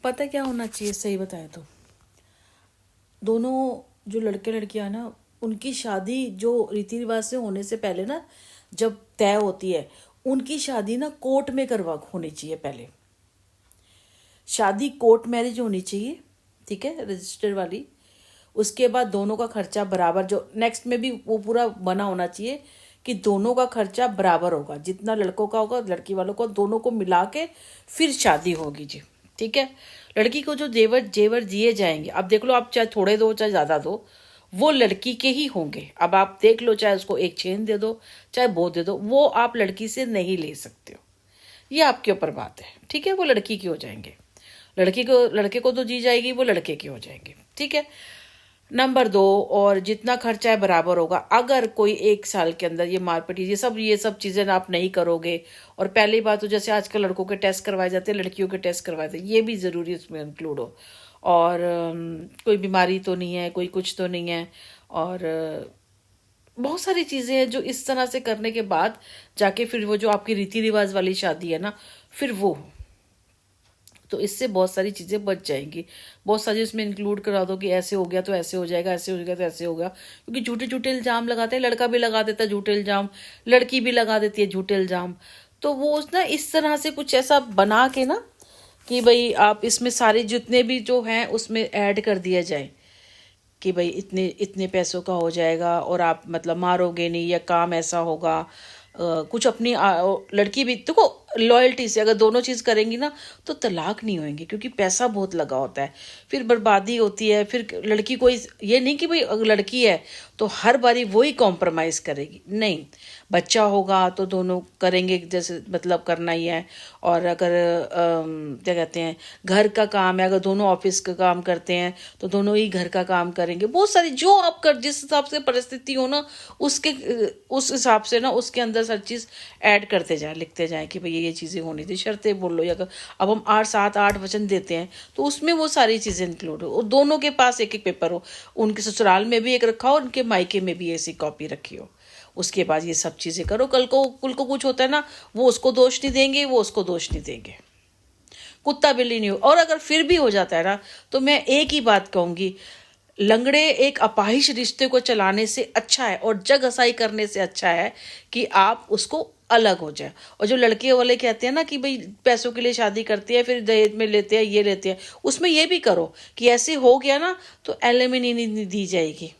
पता क्या होना चाहिए, सही बताएं तो दोनों जो लड़के लड़कियां ना, उनकी शादी जो रीति रिवाज से होने से पहले ना, जब तय होती है, उनकी शादी ना कोर्ट में करवा होनी चाहिए। पहले शादी कोर्ट मैरिज होनी चाहिए, ठीक है, रजिस्टर वाली। उसके बाद दोनों का खर्चा बराबर, जो नेक्स्ट में भी वो पूरा बना होना चाहिए कि दोनों का खर्चा बराबर होगा, जितना लड़कों का होगा लड़की वालों को, दोनों को मिला के फिर शादी होगी जी, ठीक है। लड़की को जो जेवर जेवर दिए जाएंगे, अब देख लो, आप चाहे थोड़े दो चाहे ज्यादा दो, वो लड़की के ही होंगे। अब आप देख लो, चाहे उसको एक चेन दे दो चाहे वो दे दो, वो आप लड़की से नहीं ले सकते हो, ये आपके ऊपर बात है, ठीक है। वो लड़की के हो जाएंगे, लड़की को, लड़के को तो दी जाएगी, वो लड़के के हो जाएंगे, ठीक है। नंबर 2, और जितना खर्चा है बराबर होगा। अगर कोई 1 साल के अंदर ये मारपीट, ये सब चीजें आप नहीं करोगे, और पहली बात तो जैसे आजकल लड़कों के टेस्ट करवाए जाते हैं, लड़कियों के टेस्ट करवाए जाते हैं, ये भी जरूरी उसमें इंक्लूड हो। और कोई बीमारी तो नहीं है, कोई कुछ तो नहीं है, और बहुत सारी चीजें हैं जो इस तरह से करने के बाद जाके फिर वो जो आपकी रीति रिवाज वाली शादी है ना, फिर वो, तो इससे बहुत सारी चीज़ें बच जाएंगी। बहुत सारी उसमें इंक्लूड करा दो कि ऐसे हो गया तो ऐसे हो जाएगा, ऐसे हो गया तो ऐसे होगा, क्योंकि झूठे झूठे इल्जाम लगाते हैं। लड़का भी लगा देता है झूठे इल्जाम, लड़की भी लगा देती है झूठे इल्जाम। तो वो ना इस तरह से कुछ ऐसा बना के ना कि भाई आप इसमें सारे जितने भी जो हैं उसमें ऐड कर दिया जाए कि भाई इतने इतने पैसों का हो जाएगा, और आप मतलब मारोगे नहीं, या काम ऐसा होगा। कुछ अपनी लड़की भी देखो, लॉयल्टी से अगर दोनों चीज करेंगी ना तो तलाक नहीं होंगे, क्योंकि पैसा बहुत लगा होता है, फिर बर्बादी होती है। फिर लड़की कोई ये नहीं कि भाई अगर लड़की है तो हर बारी वही कॉम्प्रोमाइज करेगी, नहीं। बच्चा होगा तो दोनों करेंगे, जैसे मतलब करना ही है। और अगर क्या कहते हैं, घर का काम है, अगर दोनों ऑफिस का काम करते हैं तो दोनों ही घर का काम करेंगे। बहुत सारी जो आप कर, जिस हिसाब से परिस्थिति हो ना, उसके उस हिसाब से ना उसके अंदर हर चीज ऐड करते जाए, लिखते जाए कि भाई ये चीजें होनी थी, शर्तें बोल लो, या अब हम 8 7 8 वचन देते हैं तो उसमें वो सारी चीजें इंक्लूड हो। दोनों के पास एक एक पेपर हो, उनके ससुराल में भी एक रखा हो, उनके मायके में भी ऐसी कॉपी रखी हो। उसके बाद ये सब चीजें करो। कल को कुछ होता है ना, वो उसको दोष नहीं देंगे, वो उसको दोष नहीं देंगे, कुत्ता बिल्ली नहीं हो। और अगर फिर भी हो जाता है ना, तो मैं एक ही बात कहूंगी, लंगड़े एक अपाहिज रिश्ते को चलाने से अच्छा है, और जग हसाई करने से अच्छा है कि आप उसको अलग हो जाए। और जो लड़के वाले कहते हैं ना कि भाई पैसों के लिए शादी करते हैं, फिर दहेज में लेते हैं, ये लेते हैं, उसमें ये भी करो कि ऐसे हो गया ना तो एलिमनी नहीं दी जाएगी,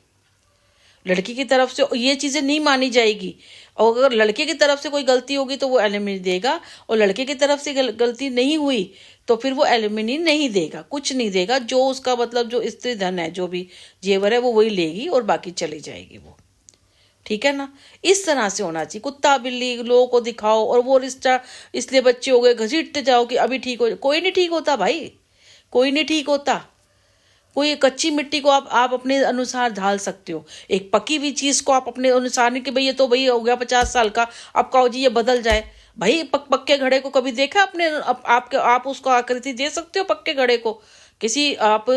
लड़की की तरफ से ये चीजें नहीं मानी जाएगी। और अगर लड़के की तरफ से कोई गलती होगी तो वो एलिमनी देगा, और लड़के की तरफ से गलती नहीं हुई तो फिर वो एलिमनी नहीं देगा, कुछ नहीं देगा। जो उसका मतलब जो स्त्री धन है, जो भी जेवर है, वो वही लेगी और बाकी चली जाएगी वो, ठीक है ना। इस तरह से होना चाहिए। कुत्ता बिल्ली लोगों को दिखाओ और वो रिश्ता, इसलिए बच्चे हो गए, घसीटते जाओ कि अभी ठीक हो। कोई नहीं ठीक होता भाई, कोई नहीं ठीक होता। कोई कच्ची मिट्टी को आप अपने अनुसार ढाल सकते हो, एक पकी हुई चीज को आप अपने अनुसार नहीं कि भाई ये तो भाई हो गया 50 साल का, अब कहो जी ये बदल जाए। भाई पक्के घड़े को कभी देखा अपने आप उसको आकृति दे सकते हो पक्के घड़े को? किसी आप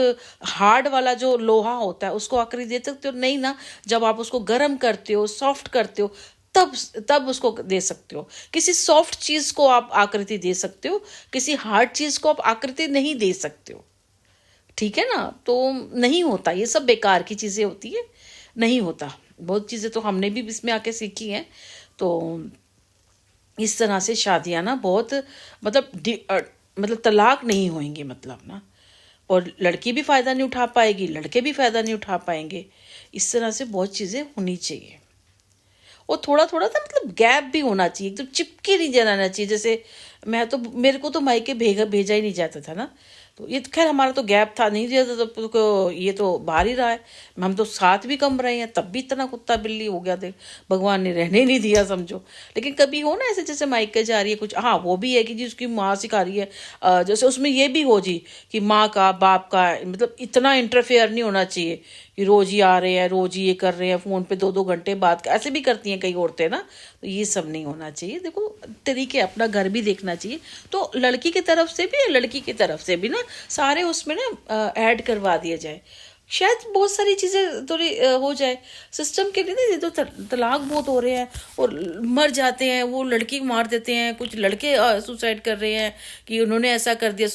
हार्ड वाला जो लोहा होता है उसको आकृति दे सकते हो? नहीं ना। जब आप उसको गर्म करते हो, सॉफ्ट करते हो, तब तब उसको दे सकते हो। किसी सॉफ्ट चीज को आप आकृति दे सकते हो, किसी हार्ड चीज को आप आकृति नहीं दे सकते हो, ठीक है ना। तो नहीं होता, ये सब बेकार की चीजें होती है, नहीं होता। बहुत चीजें तो हमने भी इसमें आके सीखी हैं। तो इस तरह से शादियां ना बहुत मतलब मतलब तलाक नहीं होंगे, मतलब ना। और लड़की भी फायदा नहीं उठा पाएगी, लड़के भी फायदा नहीं उठा पाएंगे। इस तरह से बहुत चीजें होनी चाहिए। और थोड़ा थोड़ा सा मतलब गैप भी होना चाहिए, एकदम चिपके नहीं जाना चाहिए। जैसे मैं तो, मेरे को तो मायके भेजा ही नहीं जाता था ना, तो ये तो खैर हमारा तो गैप था, नहीं दिया था तो ये तो बाहर ही रहा है। हम तो साथ भी कम रहे हैं, तब भी इतना कुत्ता बिल्ली हो गया थे, भगवान ने रहने नहीं दिया समझो। लेकिन कभी हो ना ऐसे, जैसे मायके जा रही है कुछ, हाँ वो भी है कि जी उसकी माँ सिखा रही है, जैसे उसमें ये भी हो जी कि माँ का बाप का मतलब इतना इंटरफेयर नहीं होना चाहिए कि रोज ही आ रहे हैं, रोज ही ये कर रहे हैं, फोन पे 2 2 घंटे बात, ऐसे भी करती हैं कई औरतें ना। तो ये सब नहीं होना चाहिए। देखो तरीके, अपना घर भी देखना चाहिए। तो लड़की की तरफ से भी, लड़की की तरफ से भी ना सारे उसमें ना ऐड करवा दिया जाए, शायद बहुत सारी चीजें थोड़ी हो जाए सिस्टम के लिए ना। ये तो तलाक बहुत हो रहे हैं और मर जाते हैं, वो लड़की को मार देते हैं, कुछ लड़के सुसाइड कर रहे हैं कि उन्होंने ऐसा कर दिया।